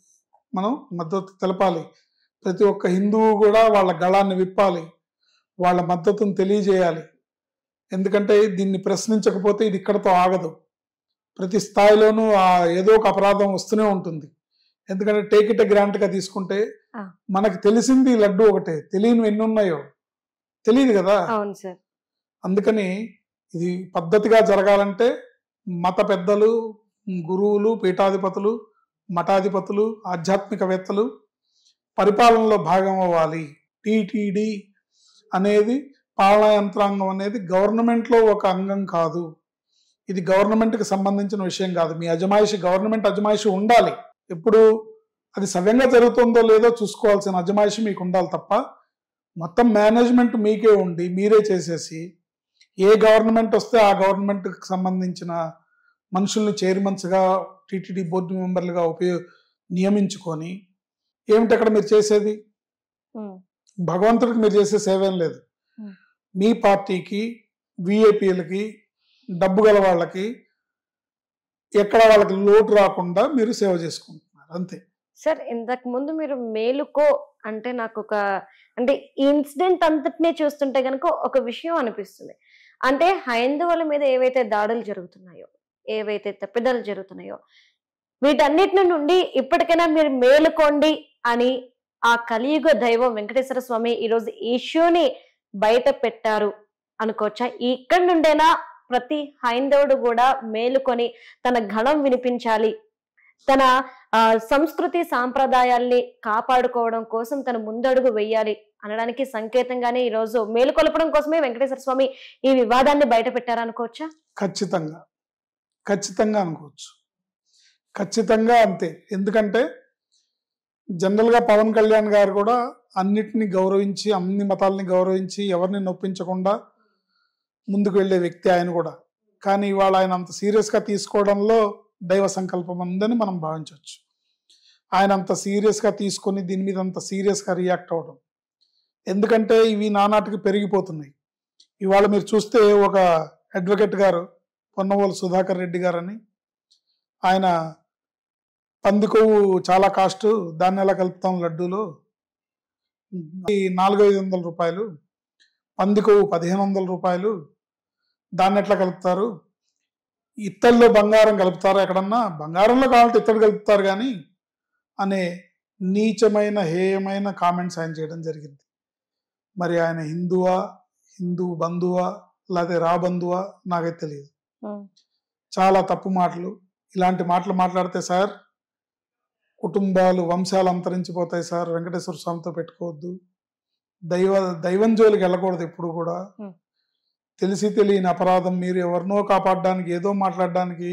మనం మద్దతు తెలపాలి. ప్రతి ఒక్క హిందువు కూడా వాళ్ళ గళాన్ని విప్పాలి, వాళ్ళ మద్దతును తెలియజేయాలి. ఎందుకంటే దీన్ని ప్రశ్నించకపోతే ఇది ఇక్కడతో ఆగదు. ప్రతి స్థాయిలోనూ ఏదో ఒక అపరాధం వస్తూనే ఉంటుంది. ఎందుకంటే టేక్ ఇట్ గ్రాంట్గా తీసుకుంటే మనకు తెలిసింది లడ్డు ఒకటే, తెలియని ఎన్ని ఉన్నాయో తెలియదు కదా. అందుకని ఇది పద్ధతిగా జరగాలంటే మత పెద్దలు, గురువులు, పీఠాధిపతులు, మఠాధిపతులు, ఆధ్యాత్మికవేత్తలు పరిపాలనలో భాగం అవ్వాలి. టీటీడీ అనేది, పాలనా యంత్రాంగం అనేది గవర్నమెంట్లో ఒక అంగం కాదు. ఇది గవర్నమెంట్కి సంబంధించిన విషయం కాదు. మీ అజమాయిషి, గవర్నమెంట్ అజమాయిషి ఉండాలి. ఎప్పుడు అది సవ్యంగా జరుగుతుందో లేదో చూసుకోవాల్సిన అజమాయిషి మీకు ఉండాలి తప్ప, మొత్తం మేనేజ్మెంట్ మీకే ఉండి మీరే చేసేసి, ఏ గవర్నమెంట్ వస్తే ఆ గవర్నమెంట్కి సంబంధించిన మనుషుల్ని చైర్మన్స్గా, టీటీడీ బోర్డు మెంబర్లుగా నియమించుకొని ఏమిటి అక్కడ మీరు చేసేది? భగవంతుడికి మీరు చేసే సేవేం లేదు. మీ పార్టీకి, విఐపీలకి, డబ్బు గల వాళ్ళకి ఎక్కడ వాళ్ళకి లోటు రాకుండా మీరు సేవ చేసుకుంటున్నారు, అంతే. సార్, ఇంతకు ముందు మీరు మేలుకో అంటే నాకు అంటే ఈ ఇన్సిడెంట్ అంతటినే చూస్తుంటే కనుక ఒక విషయం అనిపిస్తుంది. అంటే హైందవుల మీద ఏవైతే దాడులు జరుగుతున్నాయో, ఏవైతే తప్పిదాలు జరుగుతున్నాయో, వీటన్నిటి నుండి ఇప్పటికైనా మీరు మేలుకోండి అని ఆ కలియుగ దైవం వెంకటేశ్వర స్వామి ఈరోజు ఈ ఇష్యూని బయట పెట్టారు అనుకోవచ్చా? ఇక్కడి నుండైనా ప్రతి హైందవుడు కూడా మేలుకొని తన గళం వినిపించాలి, తన సంస్కృతి సాంప్రదాయాల్ని కాపాడుకోవడం కోసం తన ముందడుగు వెయ్యాలి అనడానికి సంకేతంగానే ఈరోజు మేలుకొలపడం కోసమే వెంకటేశ్వర స్వామి ఈ వివాదాన్ని బయట పెట్టారనుకోవచ్చా? ఖచ్చితంగా, ఖచ్చితంగా అనుకోవచ్చు. ఖచ్చితంగా అంతే. ఎందుకంటే జనరల్ గా పవన్ కళ్యాణ్ గారు కూడా అన్నిటిని గౌరవించి, అన్ని మతాలని గౌరవించి, ఎవరిని నొప్పించకుండా ముందుకు వెళ్లే వ్యక్తి ఆయన కూడా. కానీ ఇవాళ ఆయన అంత సీరియస్ గా తీసుకోవడంలో దైవ సంకల్పం ఉందని మనం భావించవచ్చు. ఆయన అంత సీరియస్ గా తీసుకొని దీని మీద అంత సీరియస్ గా రియాక్ట్ అవ్వడం, ఎందుకంటే ఇవి నానాటికి పెరిగిపోతున్నాయి. ఇవాళ మీరు చూస్తే ఒక అడ్వకేట్ గారు పొన్నవోలు సుధాకర్ రెడ్డి గారని, ఆయన పంది కొవ్వు చాలా కాస్ట్, దాన్ని ఎలా కలుపుతాం లడ్డూలో, 400-500 రూపాయలు, పంది కొవ్వు 1500 రూపాయలు, దాన్ని ఎట్లా కలుపుతారు, ఇత్తడిలో బంగారం కలుపుతారు, ఎక్కడన్నా బంగారంలో కావాలంటే ఇత్తడి కలుపుతారు కానీ అనే నీచమైన హేయమైన కామెంట్స్ ఆయన చేయడం జరిగింది. మరి ఆయన హిందువా, హిందూ బంధువా, లేకపోతే రా బంధువా నాకైతే తెలియదు. చాలా తప్పు మాటలు. ఇలాంటి మాటలు మాట్లాడితే సార్ కుటుంబాలు, వంశాలు అంతరించిపోతాయి సార్. వెంకటేశ్వర స్వామితో పెట్టుకోవద్దు, దైవం జోలికి వెళ్ళకూడదు ఎప్పుడు కూడా. తెలిసి తెలియని అపరాధం, మీరు ఎవరినో కాపాడడానికి ఏదో మాట్లాడడానికి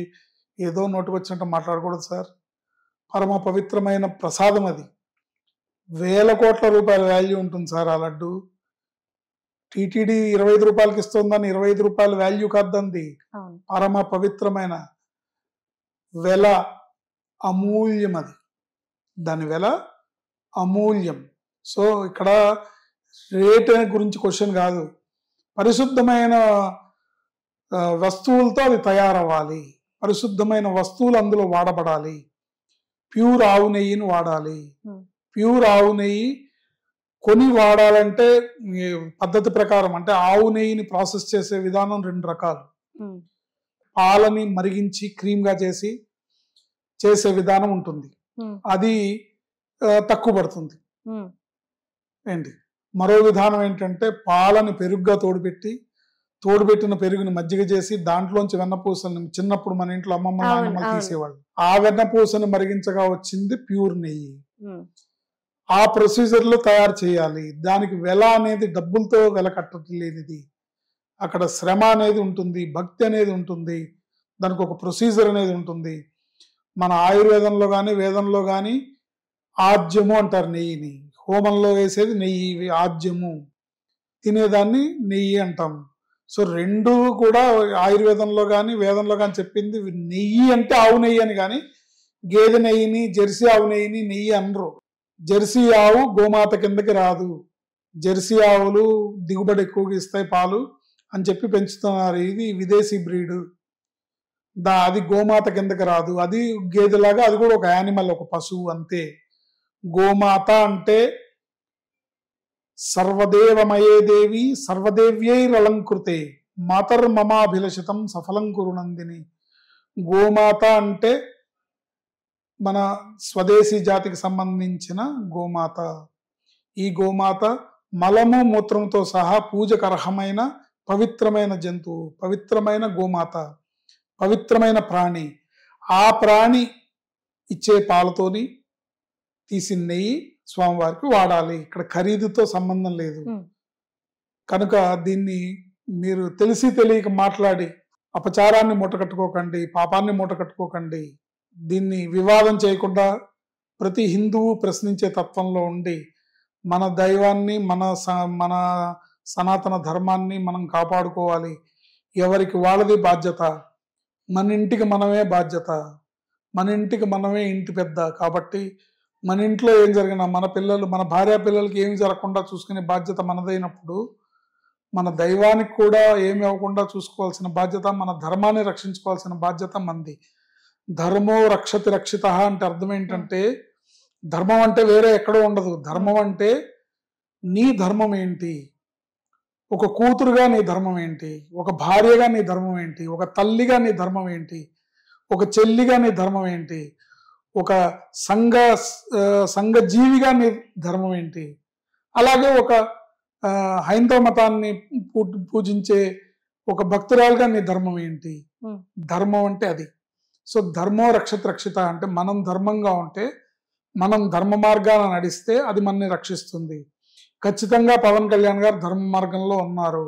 ఏదో నోటుకొచ్చినట్టు మాట్లాడకూడదు సార్. పరమ పవిత్రమైన ప్రసాదం అది. 1000 కోట్ల రూపాయల వాల్యూ ఉంటుంది సార్ ఆ లడ్డు. టీటీడీ 25 రూపాయలకి ఇస్తుందని 25 రూపాయల వాల్యూ కాదండి. పరమ పవిత్రమైన వెల అమూల్యం అది, దాని వెల అమూల్యం. సో ఇక్కడ రేట్ గురించి క్వశ్చన్ కాదు, పరిశుద్ధమైన వస్తువులతో అది తయారవ్వాలి, పరిశుద్ధమైన వస్తువులు అందులో వాడబడాలి, ప్యూర్ ఆవు నెయ్యిని వాడాలి. ప్యూర్ ఆవు నెయ్యి కొని వాడాలంటే పద్ధతి ప్రకారం, అంటే ఆవు నెయ్యిని ప్రాసెస్ చేసే విధానం 2 రకాలు. పాలని మరిగించి క్రీమ్ గా చేసే విధానం ఉంటుంది, అది తక్కువ పడుతుంది ఏంటి. మరో విధానం ఏంటంటే పాలని పెరుగుగా తోడుపెట్టిన పెరుగుని మజ్జిగ చేసి దాంట్లోంచి వెన్నపూసని, చిన్నప్పుడు మన ఇంట్లో అమ్మమ్మ నాయనమ్మ తీసేవాళ్ళు, ఆ వెన్నపూసని మరిగించగా వచ్చింది ప్యూర్ నెయ్యి. ఆ ప్రొసీజర్ లో తయారు చేయాలి. దానికి వెల అనేది డబ్బులతో వెల కట్టలేనిది. అక్కడ శ్రమ అనేది ఉంటుంది, భక్తి అనేది ఉంటుంది, దానికి ఒక ప్రొసీజర్ అనేది ఉంటుంది. మన ఆయుర్వేదంలో కానీ వేదంలో కానీ ఆజ్యము అంటారు నెయ్యిని. హోమంలో వేసేది నెయ్యి, ఆజ్యము, తినేదాన్ని నెయ్యి అంటాం. సో 2 కూడా ఆయుర్వేదంలో కానీ వేదంలో కానీ చెప్పింది నెయ్యి అంటే ఆవు నెయ్యి అని. కానీ గేదె నెయ్యిని, జెర్సీ ఆవు నెయ్యిని నెయ్యి అనరు. జెర్సీ ఆవు గోమాత కిందకి రాదు, జెర్సీ ఆవులు దిగుబడి ఎక్కువగా ఇస్తాయి పాలు అని చెప్పి పెంచుతున్నారు. ఇది విదేశీ బ్రీడ్, అది గోమాత కిందకి రాదు. అది గేదెలాగా అది కూడా ఒక యానిమల్, ఒక పశువు అంతే. గోమాత అంటే సర్వదేవమయే దేవి సర్వదేవ్యైరలంకృతే మాతర్మమాభిలషితం సఫలం కురునందిని. గోమాత అంటే మన స్వదేశీ జాతికి సంబంధించిన గోమాత. ఈ గోమాత మలము మూత్రంతో సహా పూజకు అర్హమైన పవిత్రమైన జంతువు, పవిత్రమైన గోమాత, పవిత్రమైన ప్రాణి. ఆ ప్రాణి ఇచ్చే పాలతోని తీసిన నెయ్యి స్వామివారికి వాడాలి. ఇక్కడ ఖరీదుతో సంబంధం లేదు. కనుక దీన్ని మీరు తెలిసి తెలియక మాట్లాడి అపచారాన్ని మూటకట్టుకోకండి, పాపాన్ని మూటకట్టుకోకండి. దీన్ని వివాదం చేయకుండా ప్రతి హిందువు ప్రశ్నించే తత్వంలో ఉండి మన దైవాన్ని, మన సనాతన ధర్మాన్ని మనం కాపాడుకోవాలి. ఎవరికి వాళ్ళది బాధ్యత. మన ఇంటికి మనమే బాధ్యత, మన ఇంటికి మనమే ఇంటి పెద్ద. కాబట్టి మన ఇంట్లో ఏం జరిగినా, మన పిల్లలు, మన భార్య పిల్లలకి ఏమి జరగకుండా చూసుకునే బాధ్యత మనదైనప్పుడు, మన దైవానికి కూడా ఏమి అవ్వకుండా చూసుకోవాల్సిన బాధ్యత, మన ధర్మాన్ని రక్షించుకోవాల్సిన బాధ్యత మనది. ధర్మో రక్షతి రక్షిత అంటే అర్థం ఏంటంటే, ధర్మం అంటే వేరే ఎక్కడో ఉండదు. ధర్మం అంటే నీ ధర్మం ఏంటి, ఒక కూతురుగా నీ ధర్మం ఏంటి, ఒక భార్యగా నీ ధర్మం ఏంటి, ఒక తల్లిగా నీ ధర్మం ఏంటి, ఒక చెల్లిగా నీ ధర్మం ఏంటి, ఒక సంఘజీవిగా నీ ధర్మం ఏంటి, అలాగే ఒక హైందవ మతాన్ని పూజించే ఒక భక్తురాలుగా నీ ధర్మం ఏంటి. ధర్మం అంటే అది. సో ధర్మో రక్షత రక్షిత అంటే మనం ధర్మంగా ఉంటే, మనం ధర్మ మార్గాన నడిస్తే అది మనని రక్షిస్తుంది. ఖచ్చితంగా పవన్ కళ్యాణ్ గారు ధర్మ మార్గంలో ఉన్నారు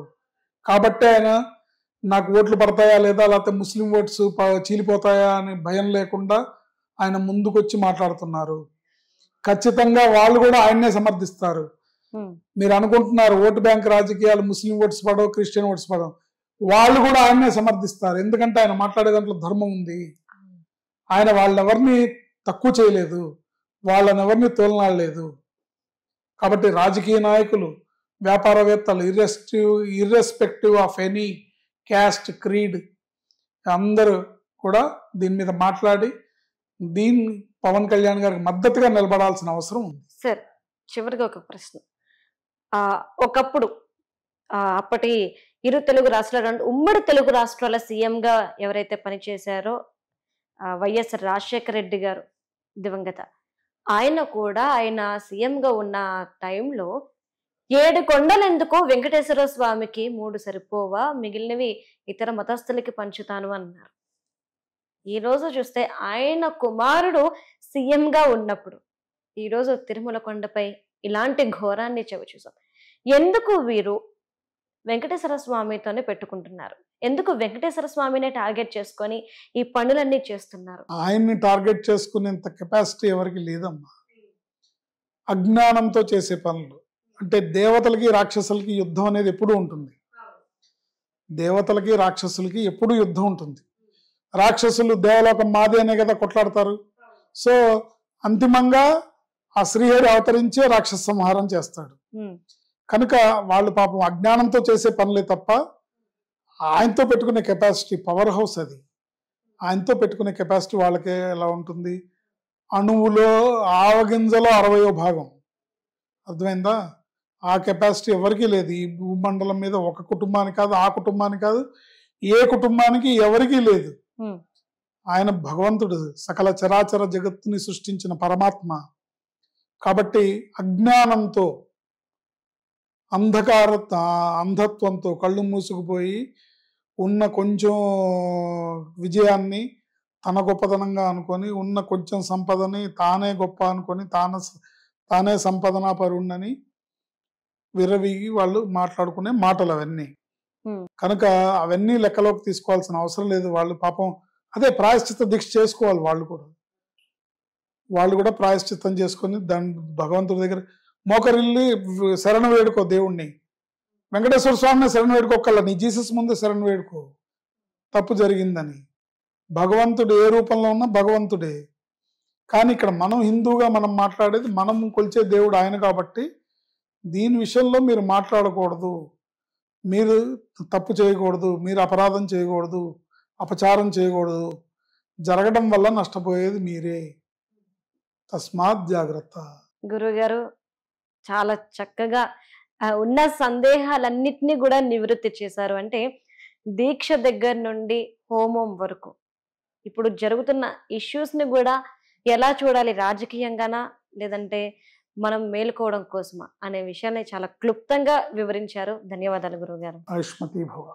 కాబట్టి ఆయన నాకు ఓట్లు పడతాయా లేదా, లేకపోతే ముస్లిం ఓట్స్ చీలిపోతాయా అని భయం లేకుండా ఆయన ముందుకొచ్చి మాట్లాడుతున్నారు. ఖచ్చితంగా వాళ్ళు కూడా ఆయన్నే సమర్థిస్తారు. మీరు అనుకుంటున్నారు ఓటు బ్యాంక్ రాజకీయాలు, ముస్లిం ఓట్స్ పడవు, క్రిస్టియన్ ఓట్స్ పడవు, వాళ్ళు కూడా ఆయన్నే సమర్థిస్తారు. ఎందుకంటే ఆయన మాట్లాడే దాంట్లో ధర్మం ఉంది. ఆయన వాళ్ళెవరిని తక్కువ చేయలేదు, వాళ్ళని ఎవరిని తోలనాడలేదు. కాబట్టి రాజకీయ నాయకులు, వ్యాపారవేత్తలు, irrespective of any caste, creed, అందరూ కూడా దీని మీద మాట్లాడి పవన్ కళ్యాణ్ గారికి మద్దతుగా నిలబడాల్సిన అవసరం ఉంది. సార్, చివరిగా ఒక ప్రశ్న. ఒకప్పుడు అప్పటి ఇరు తెలుగు రాష్ట్రాల, ఉమ్మడి తెలుగు రాష్ట్రాల సీఎంగా ఎవరైతే పనిచేశారో వైఎస్ రాజశేఖర రెడ్డి గారు, దివంగత, ఆయన కూడా ఆయన సీఎంగా ఉన్న టైంలో 7 కొండలు ఎందుకు వెంకటేశ్వర స్వామికి 3 సరిపోవా, మిగిలినవి ఇతర మతస్థులకి పంచుతాను అన్నారు. ఈ రోజు చూస్తే ఆయన కుమారుడు సీఎంగా ఉన్నప్పుడు ఈరోజు తిరుమల కొండపై ఇలాంటి ఘోరాన్ని చూసాం. ఎందుకు వీరు వెంకటేశ్వర స్వామితోనే పెట్టుకుంటున్నారు? ఎందుకు వెంకటేశ్వర స్వామినే టార్గెట్ చేసుకొని ఈ పనులన్నీ చేస్తున్నారు? ఆయన్ని టార్గెట్ చేసుకునేంత కెపాసిటీ ఎవరికి లేదమ్మా. అజ్ఞానంతో చేసే పనులు. అంటే దేవతలకి రాక్షసులకి యుద్ధం అనేది ఎప్పుడూ ఉంటుంది. దేవతలకి రాక్షసులకి ఎప్పుడూ యుద్ధం ఉంటుంది. రాక్షసులు దేవలోకం మాది అనే కదా కొట్లాడతారు. సో అంతిమంగా ఆ శ్రీహరి అవతరించే రాక్షస సంహారం చేస్తాడు. కనుక వాళ్ళు పాపం అజ్ఞానంతో చేసే పనులే తప్ప ఆయనతో పెట్టుకునే కెపాసిటీ, పవర్ హౌస్ అది. ఆయనతో పెట్టుకునే కెపాసిటీ వాళ్ళకే ఎలా ఉంటుంది? అణువులో ఆవగింజలో 60వ భాగం. అర్థమైందా? ఆ కెపాసిటీ ఎవరికీ లేదు. ఈ భూమండలం మీద ఒక కుటుంబానికి కాదు, ఆ కుటుంబానికి కాదు, ఏ కుటుంబానికి ఎవరికీ లేదు. ఆయన భగవంతుడు, సకల చరాచర జగత్తుని సృష్టించిన పరమాత్మ. కాబట్టి అజ్ఞానంతో, అంధత్వంతో కళ్ళు మూసుకుపోయి ఉన్న కొంచెం విజయాన్ని తన గొప్పతనంగా అనుకొని, ఉన్న కొంచెం సంపదని తానే గొప్ప అనుకొని, తానే సంపదనా పరుణ్ణని విరవిగి వాళ్ళు మాట్లాడుకునే మాటలు అవన్నీ. కనుక అవన్నీ లెక్కలోకి తీసుకోవాల్సిన అవసరం లేదు. వాళ్ళు పాపం అదే ప్రాయశ్చిత్త దీక్ష చేసుకోవాలి. వాళ్ళు కూడా ప్రాయశ్చిత్తం చేసుకొని భగవంతుడి దగ్గర మోకరిల్లి శరణ వేడుకో దేవుణ్ణి. వెంకటేశ్వర స్వామిని శరణ వేడుకోకల్లా, నీ జీసస్ ముందు శరణ వేడుకో, తప్పు జరిగిందని. భగవంతుడు ఏ రూపంలో ఉన్నా భగవంతుడే. కానీ ఇక్కడ మనం హిందూగా మనం మాట్లాడేది, మనం కొలిచే దేవుడు ఆయన. కాబట్టి దీని విషయంలో మీరు మాట్లాడకూడదు, మీరు తప్పు చేయకూడదు, మీరు అపరాధం చేయకూడదు, అపచారం చేయకూడదు. జరగడం వల్ల నష్టపోయేది మీరే. తస్మాత్ జాగ్రత్త. గురుగారు చాలా చక్కగా ఉన్న సందేహాలన్నిటినీ కూడా నివృత్తి చేశారు. అంటే దీక్ష దగ్గర నుండి హోమం వరకు ఇప్పుడు జరుగుతున్న ఇష్యూస్ ని కూడా ఎలా చూడాలి, రాజకీయంగానా లేదంటే మనం మేలుకోవడం కోసమా అనే విషయాన్ని చాలా క్లుప్తంగా వివరించారు. ధన్యవాదాలు గురుగారు. ఆయుష్మతి భవ.